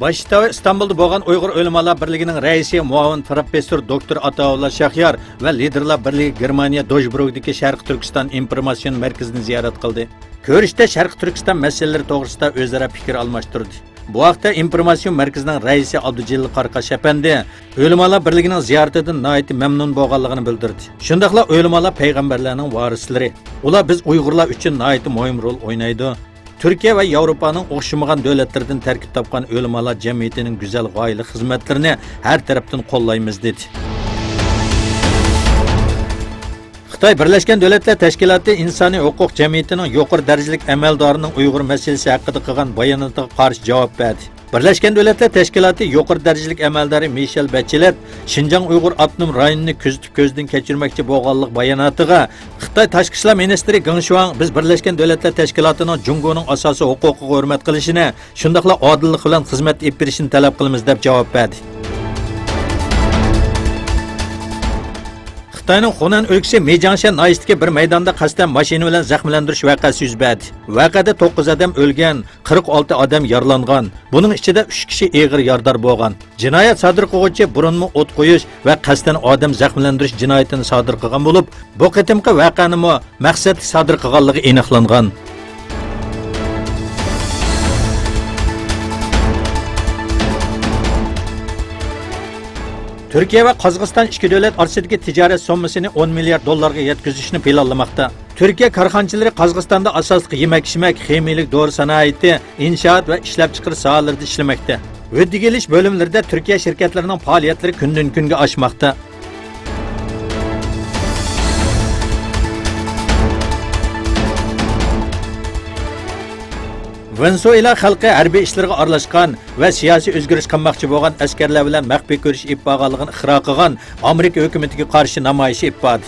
Başta İstanbulda bo'lgan Uyg'ur O'limalar birligining raisi muavin professor doktor Ataullah Shahyar va liderlar birligi Germaniya Dojbrugdagi Sharq Turkiston informatsion markazini ziyorat qildi. Ko'rishda Sharq Turkiston masalalari to'g'risida o'zaro fikr almashtirdi. Bu vaqtda informatsion markazining raisi Abdujalil Qarqash apandi O'limalar birligining ziyoratidan nihoyat mamnun bo'lganligini bildirdi. Shundaqla O'limalar payg'ambarlarning varislari. Ular biz Uyg'urlar uchun nihoyat muhim rol o'ynaydi. Türkiye ve Avrupa'nın o'xshamagan davlatlardan tarkib topgan o'limalar jamiyatining go'zal g'oyali xizmatlarini har tarafdan qo'llaymiz dedi. Xitoy Birlashgan Davlatlar Tashkiloti insoniy huquq jamiyatining yuqori darajalik amaldorining Uyg'ur masalasi haqida qilgan bayonotiga qarshi javob berdi. Birlashgan Davlatlar Tashkiloti yuqori darajalik amaldori Michel Bachelet Xinjiang Uyg'ur avtonom rayonini ko'zdan kechirmoqchi bo'lganlik bayonotiga Xitoy Tashqi ishlar ministri Geng Shuang biz Birlashgan Davlatlar Tashkilotining Jungoning asosiy huquqiga hurmat qilishini, shundaqla odillik bilan xizmat etib berishini talab qilamiz deb javob berdi. Xitoyning Xunan o'lkasi Mejangshan noyistiki bir maydonda qasddan mashina bilan zaxmlantirish voqeasi yuz berdi. Voqeada 9 odam o'lgan, 46 odam yaralangan. Buning ichida 3 kishi og'ir yordar bo'lgan. Jinoyat sodir qiluvchi burunmi o't qo'yish va qasddan odam zaxmlantirish jinoyatini sodir qilgan bo'lib, bu qitimqi voqeani maqsadli sodir qilganligi aniqlangan. Türkiye ve Qozog'iston ikki davlat orasidagi tijorat sommasini 10 milliard dollarga yetkazishni planlamoqda. Türkiye karxanchilari Qozog'istonda asosli yemak-ichmak, ximiylik dori sanoati, inshoot va ishlab chiqarish sohalarida ishlamoqda. Hoddiga ilish bo'limlarida Türkiye shirkatlarining faoliyatlari kundan kunga oshmoqda. Venezuela xalqi harbiy ishlarga aralashgan va siyosiy o'zgarish qilmoqchi bo'lgan askarlar bilan maxfiy ko'rish ib bo'lganligini ixro qilgan Amerika hukumatiga qarshi namoyish ib bo'ldi.